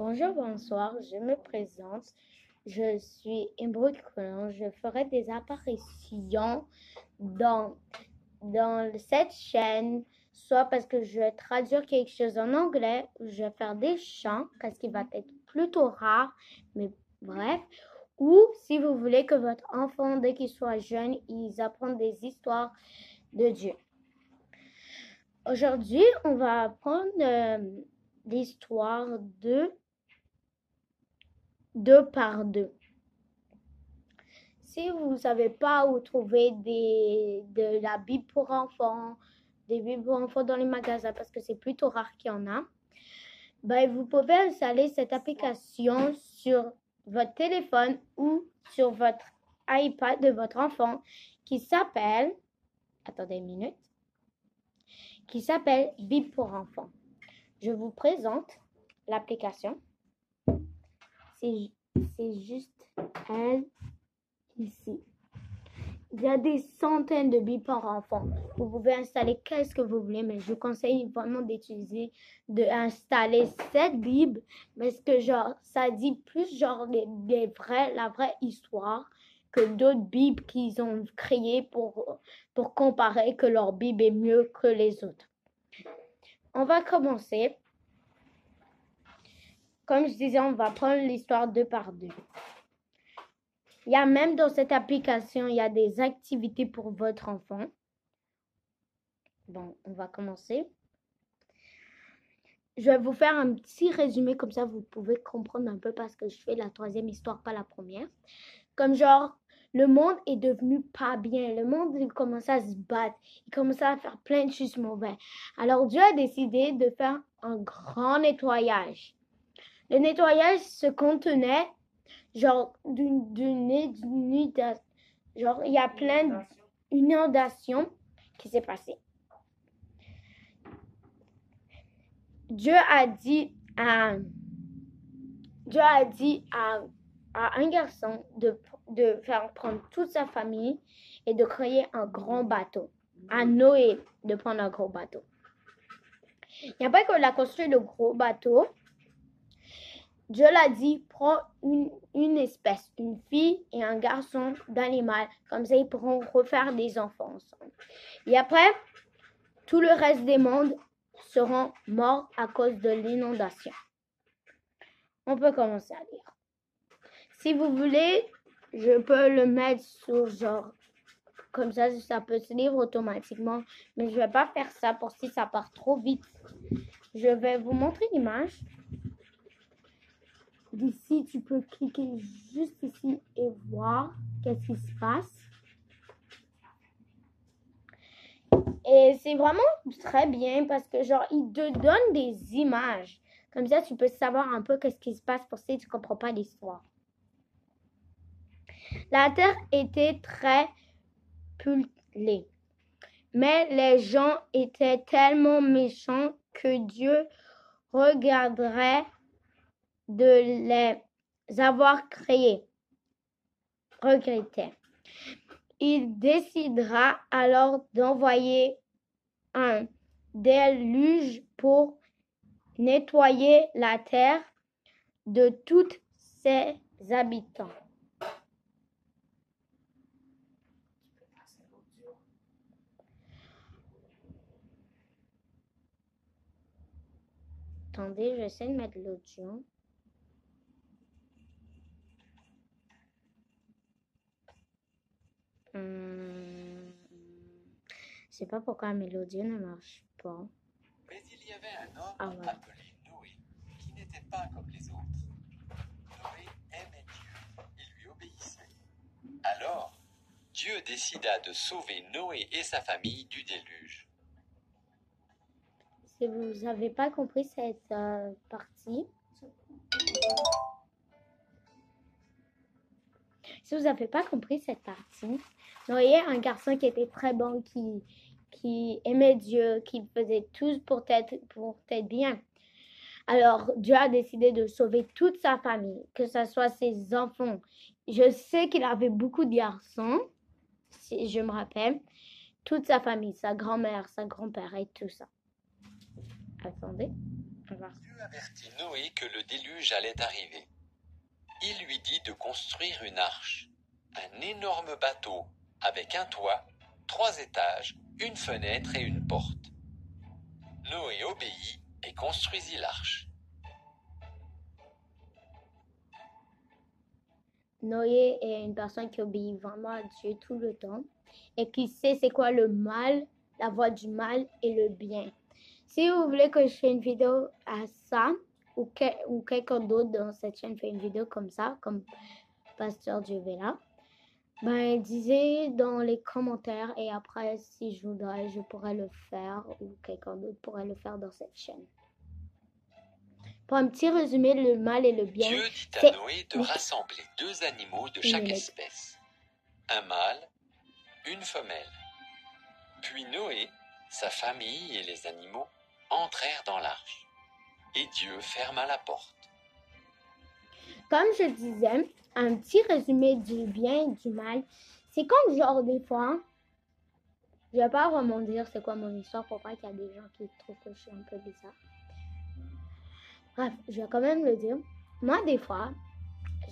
Bonjour, bonsoir, je me présente. Je suis Emeraude Colon. Je ferai des apparitions dans, dans cette chaîne, soit parce que je vais traduire quelque chose en anglais, ou je vais faire des chants, parce qu'il va être plutôt rare, mais bref. Ou si vous voulez que votre enfant, dès qu'il soit jeune, ils apprennent des histoires de Dieu. Aujourd'hui, on va apprendre l'histoire de 2 par 2. Si vous ne savez pas où trouver de la Bible pour enfants, des Bibles pour enfants dans les magasins, parce que c'est plutôt rare qu'il y en a, ben, vous pouvez installer cette application sur votre téléphone ou sur votre iPad de votre enfant qui s'appelle, attendez une minute, qui s'appelle Bible pour enfants. Je vous présente l'application. C'est juste elle ici. Il y a des centaines de Bibles par enfant. Vous pouvez installer qu'est-ce que vous voulez, mais je vous conseille vraiment d'installer cette Bible parce que genre ça dit plus genre la vraie histoire que d'autres Bibles qu'ils ont créées pour comparer que leur Bible est mieux que les autres. On va commencer. Comme je disais, on va prendre l'histoire 2 par 2. Il y a même dans cette application, il y a des activités pour votre enfant. Bon, on va commencer. Je vais vous faire un petit résumé, comme ça vous pouvez comprendre un peu parce que je fais la 3e histoire, pas la première. Comme genre, le monde est devenu pas bien. Le monde, il commence à se battre. Il commence à faire plein de choses mauvaises. Alors Dieu a décidé de faire un grand nettoyage. Le nettoyage se contenait genre genre il y a plein d'inondations qui s'est passée. Dieu a dit à un garçon de faire prendre toute sa famille et de créer un grand bateau. À Noé de prendre un gros bateau. Il n'y a pas qu'il a construit le gros bateau. Dieu l'a dit, prends une espèce, une fille et un garçon d'animal. Comme ça, ils pourront refaire des enfants ensemble. Et après, tout le reste des mondes seront morts à cause de l'inondation. On peut commencer à lire. Si vous voulez, je peux le mettre sur genre, comme ça peut se lire automatiquement. Mais je ne vais pas faire ça pour si ça part trop vite. Je vais vous montrer l'image. D'ici, tu peux cliquer juste ici et voir qu'est-ce qui se passe. Et c'est vraiment très bien parce que genre, il te donne des images. Comme ça, tu peux savoir un peu qu'est-ce qui se passe pour si tu ne comprends pas l'histoire. La terre était très peuplée. Mais les gens étaient tellement méchants que Dieu regarderait de les avoir créés. Regrettait. Il décidera alors d'envoyer un déluge pour nettoyer la terre de tous ses habitants. Attendez, j'essaie de mettre l'audio. Je sais pas pourquoi mais l'audio ne marche pas. Mais il y avait un homme appelé Noé qui n'était pas comme les autres. Noé aimait Dieu et lui obéissait. Alors, Dieu décida de sauver Noé et sa famille du déluge. Si vous n'avez pas compris cette partie, Noé, un garçon qui était très bon, qui aimait Dieu, qui faisait tout pour être bien. Alors, Dieu a décidé de sauver toute sa famille, que ce soit ses enfants. Je sais qu'il avait beaucoup de garçons, si je me rappelle. Toute sa famille, sa grand-mère, sa grand-père et tout ça. Attendez. Dieu avertit Noé que le déluge allait arriver. Il lui dit de construire une arche, un énorme bateau avec un toit, 3 étages, une fenêtre et une porte. Noé obéit et construisit l'arche. Noé est une personne qui obéit vraiment à Dieu tout le temps et qui sait c'est quoi le mal, la voie du mal et le bien. Si vous voulez que je fasse une vidéo à ça, ou quelqu'un d'autre dans cette chaîne fait une vidéo comme ça, comme Pasteur Diovella, ben disez dans les commentaires et après si je voudrais, je pourrais le faire ou quelqu'un d'autre pourrait le faire dans cette chaîne. Pour un petit résumé, le mal et le bien. Dieu dit à Noé de rassembler 2 animaux de chaque espèce, un mâle, une femelle. Puis Noé, sa famille et les animaux entrèrent dans l'arche, et Dieu ferma la porte. Comme je disais, un petit résumé du bien et du mal, c'est comme genre des fois, je vais pas vraiment dire c'est quoi mon histoire pour pas qu'il y a des gens qui trouvent que je suis un peu bizarre. Bref, je vais quand même le dire. Moi, des fois,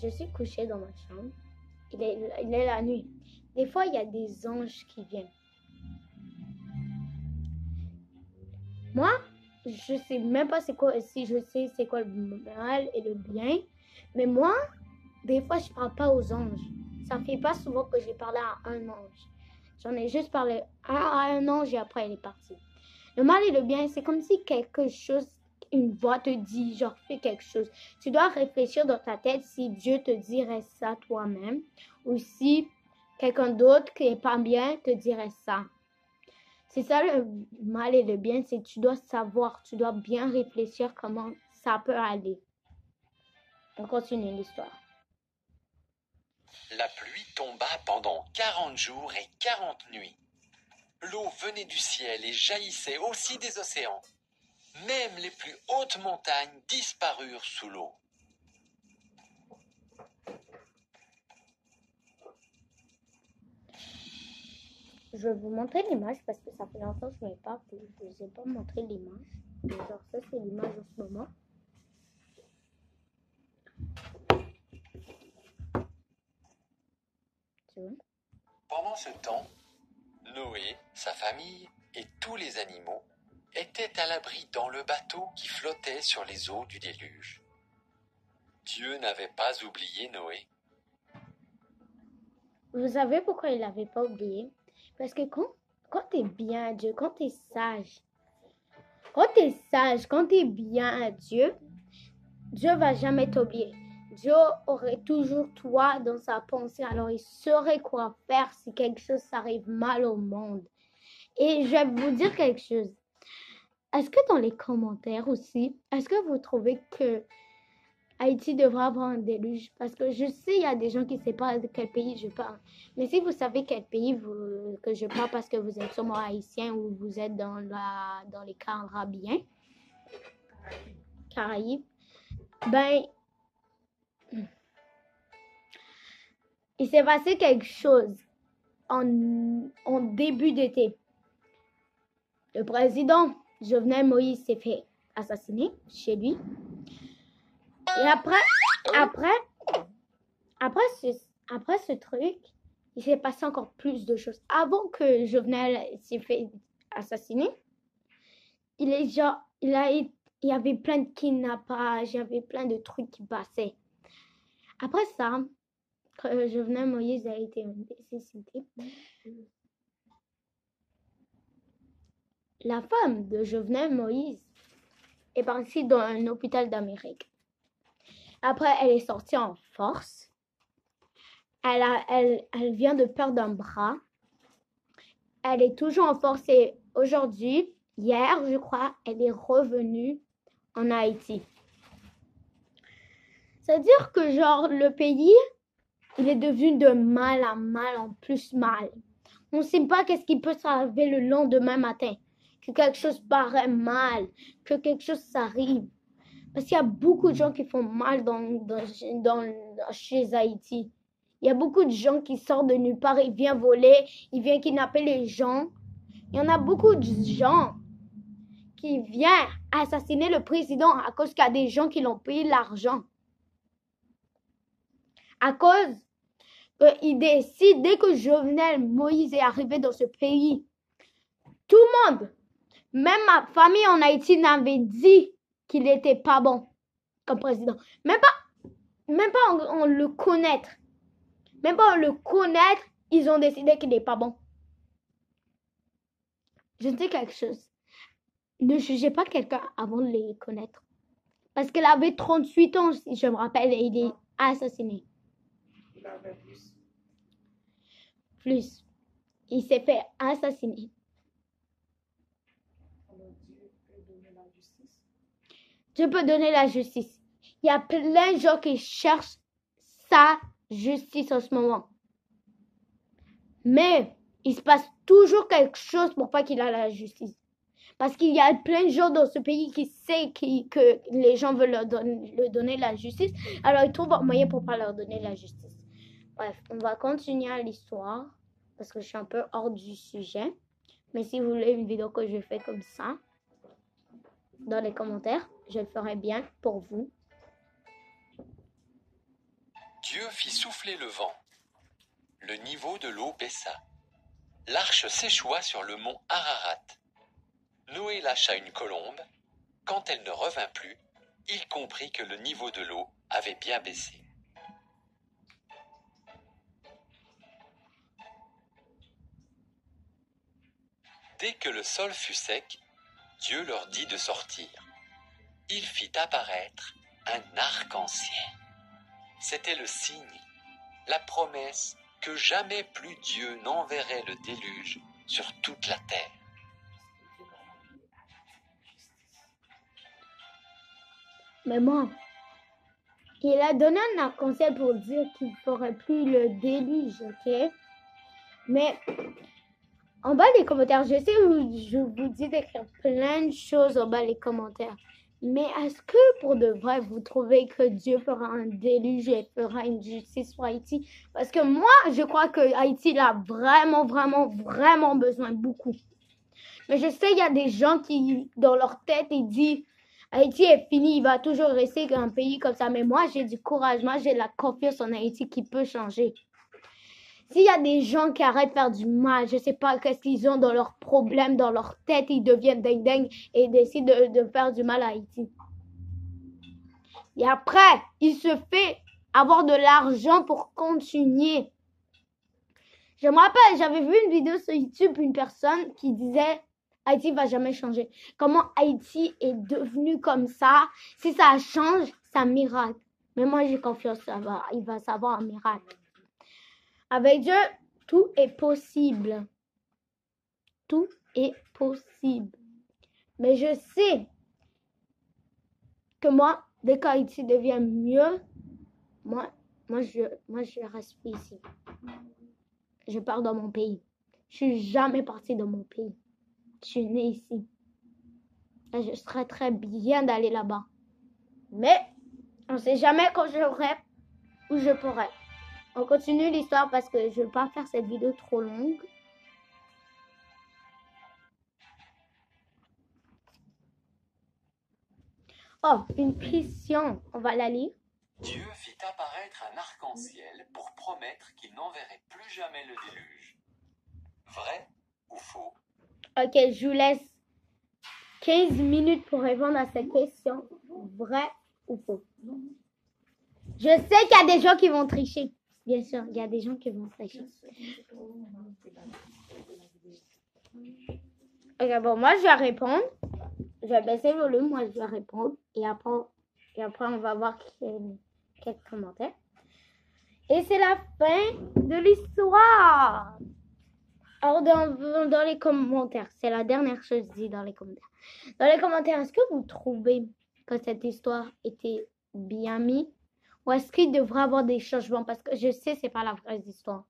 je suis couchée dans ma chambre. Il est la nuit. Des fois, il y a des anges qui viennent. Moi, je sais même pas c'est quoi, si je sais c'est quoi le mal et le bien. Mais moi, des fois, je parle pas aux anges. Ça fait pas souvent que j'ai parlé à un ange. J'en ai juste parlé à un ange et après, elle est partie. Le mal et le bien, c'est comme si quelque chose, une voix te dit, genre, fais quelque chose. Tu dois réfléchir dans ta tête si Dieu te dirait ça toi-même ou si quelqu'un d'autre qui n'est pas bien te dirait ça. C'est ça le mal et le bien, c'est que tu dois savoir, tu dois bien réfléchir comment ça peut aller. On continue l'histoire. La pluie tomba pendant 40 jours et 40 nuits. L'eau venait du ciel et jaillissait aussi des océans. Même les plus hautes montagnes disparurent sous l'eau. Je vais vous montrer l'image parce que ça fait longtemps que je ne vous ai pas montré l'image. Genre ça c'est l'image en ce moment. Tu vois? Pendant ce temps, Noé, sa famille et tous les animaux étaient à l'abri dans le bateau qui flottait sur les eaux du déluge. Dieu n'avait pas oublié Noé. Vous savez pourquoi il l'avait pas oublié? Parce que quand tu es bien à Dieu, quand tu es sage, quand tu es bien à Dieu, Dieu va jamais t'oublier. Dieu aurait toujours toi dans sa pensée, alors il saurait quoi faire si quelque chose s'arrive mal au monde. Et je vais vous dire quelque chose. Est-ce que dans les commentaires aussi, est-ce que vous trouvez que Haïti devrait avoir un déluge? Parce que je sais, il y a des gens qui ne savent pas de quel pays je parle. Mais si vous savez quel pays que je parle parce que vous êtes sûrement haïtien ou vous êtes dans les Caraïbes, ben, il s'est passé quelque chose en début d'été. Le président Jovenel Moïse s'est fait assassiner chez lui. Et après ce truc, il s'est passé encore plus de choses. Avant que Jovenel s'est fait assassiner, il y avait plein de kidnappages, il y avait plein de trucs qui passaient. Après ça, quand Jovenel Moïse a été ressuscité, la femme de Jovenel Moïse est partie dans un hôpital d'Amérique. Après, elle est sortie en force. Elle vient de perdre un bras. Elle est toujours en force et aujourd'hui, hier, je crois, elle est revenue en Haïti. C'est-à-dire que genre le pays, il est devenu de mal en mal en plus mal. On ne sait pas qu'est-ce qui peut s'arriver le lendemain matin. Que quelque chose paraît mal, que quelque chose s'arrive. Parce qu'il y a beaucoup de gens qui font mal chez Haïti. Il y a beaucoup de gens qui sortent de nulle part, ils viennent voler, ils viennent kidnapper les gens. Il y en a beaucoup de gens qui vient assassiner le président à cause qu'il y a des gens qui l'ont payé l'argent. À cause qu'il décide, dès que Jovenel Moïse est arrivé dans ce pays, tout le monde, même ma famille en Haïti, n'avait dit qu'il n'était pas bon comme président. Même pas en le connaître. Même pas en le connaître, ils ont décidé qu'il n'est pas bon. Je sais quelque chose. Ne jugez pas quelqu'un avant de le connaître. Parce qu'il avait 38 ans, si je me rappelle, et il est assassiné. Il avait plus. Plus. Il s'est fait assassiner. Alors Dieu peut donner la justice. Dieu peut donner la justice. Il y a plein de gens qui cherchent sa justice en ce moment. Mais il se passe toujours quelque chose pour pas qu'il ait la justice. Parce qu'il y a plein de gens dans ce pays qui savent que les gens veulent leur donner la justice. Alors ils trouvent un moyen pour pas leur donner la justice. Bref, on va continuer à l'histoire. Parce que je suis un peu hors du sujet. Mais si vous voulez une vidéo que je fais comme ça, dans les commentaires, je le ferai bien pour vous. Dieu fit souffler le vent. Le niveau de l'eau baissa. L'arche s'échoua sur le mont Ararat. Noé lâcha une colombe. Quand elle ne revint plus, il comprit que le niveau de l'eau avait bien baissé. Dès que le sol fut sec, Dieu leur dit de sortir. Il fit apparaître un arc-en-ciel. C'était le signe, la promesse que jamais plus Dieu n'enverrait le déluge sur toute la terre. Mais moi, il a donné un arc-en-ciel pour dire qu'il ne ferait plus le déluge, ok? Mais en bas des commentaires, je sais où je vous dis d'écrire plein de choses en bas des commentaires. Mais est-ce que pour de vrai, vous trouvez que Dieu fera un déluge et fera une justice pour Haïti? Parce que moi, je crois que Haïti a vraiment, vraiment, vraiment besoin beaucoup. Mais je sais, il y a des gens qui, dans leur tête, ils disent Haïti est fini, il va toujours rester un pays comme ça. Mais moi, j'ai du courage, moi, j'ai la confiance en Haïti qui peut changer. S'il y a des gens qui arrêtent de faire du mal, je ne sais pas qu'est-ce qu'ils ont dans leurs problèmes, dans leur tête, ils deviennent dingue et décident de faire du mal à Haïti. Et après, il se fait avoir de l'argent pour continuer. Je me rappelle, j'avais vu une vidéo sur YouTube, une personne qui disait Haïti va jamais changer. Comment Haïti est devenu comme ça? Si ça change, c'est un miracle. Mais moi, j'ai confiance, il va savoir un miracle. Avec Dieu, tout est possible. Tout est possible. Mais je sais que moi, dès qu'Haïti devient mieux, moi, je reste ici. Je pars dans mon pays. Je suis jamais partie de mon pays. Je suis née ici. Et je serais très bien d'aller là-bas. Mais on ne sait jamais quand j'aurai ou je pourrai. On continue l'histoire parce que je ne veux pas faire cette vidéo trop longue. Oh, une question. On va la lire. Dieu fit apparaître un arc-en-ciel pour promettre qu'il n'enverrait plus jamais le déluge. Vrai ou faux? Ok, je vous laisse 15 minutes pour répondre à cette question. Vrai ou faux? Je sais qu'il y a des gens qui vont tricher. Bien sûr, il y a des gens qui vont tricher. Ok, bon, moi je vais répondre. Je vais baisser le volume, moi je vais répondre. Et après on va voir quelques commentaires. Et c'est la fin de l'histoire. Alors dans les commentaires, c'est la dernière chose dit dans les commentaires. Dans les commentaires, est-ce que vous trouvez que cette histoire était bien mise? Ou est-ce qu'il devrait avoir des changements? Parce que je sais c'est pas la vraie histoire.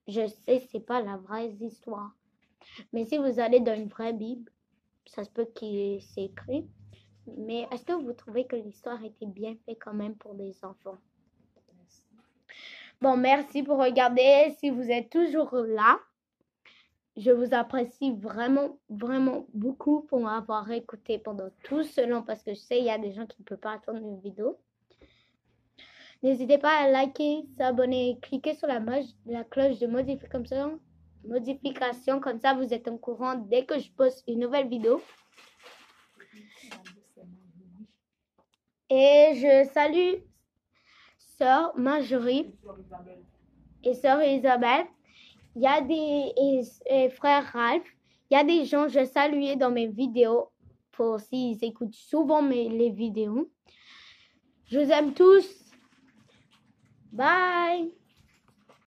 Je sais c'est pas la vraie histoire. Mais si vous allez dans une vraie Bible, ça se peut qu'il c'est écrit. Mais est-ce que vous trouvez que l'histoire était bien faite quand même pour des enfants? Bon, merci pour regarder. Si vous êtes toujours là, Je vous apprécie vraiment, vraiment beaucoup pour m'avoir écouté pendant tout ce long parce que je sais il y a des gens qui ne peuvent pas attendre une vidéo. N'hésitez pas à liker, s'abonner, cliquer sur la cloche de modification. Comme ça, vous êtes au courant dès que je poste une nouvelle vidéo. Et je salue Sœur Marjorie et Sœur Isabelle. Il y a et frère Ralph. Il y a des gens que je salue dans mes vidéos pour s'ils écoutent souvent les vidéos. Je vous aime tous. Bye.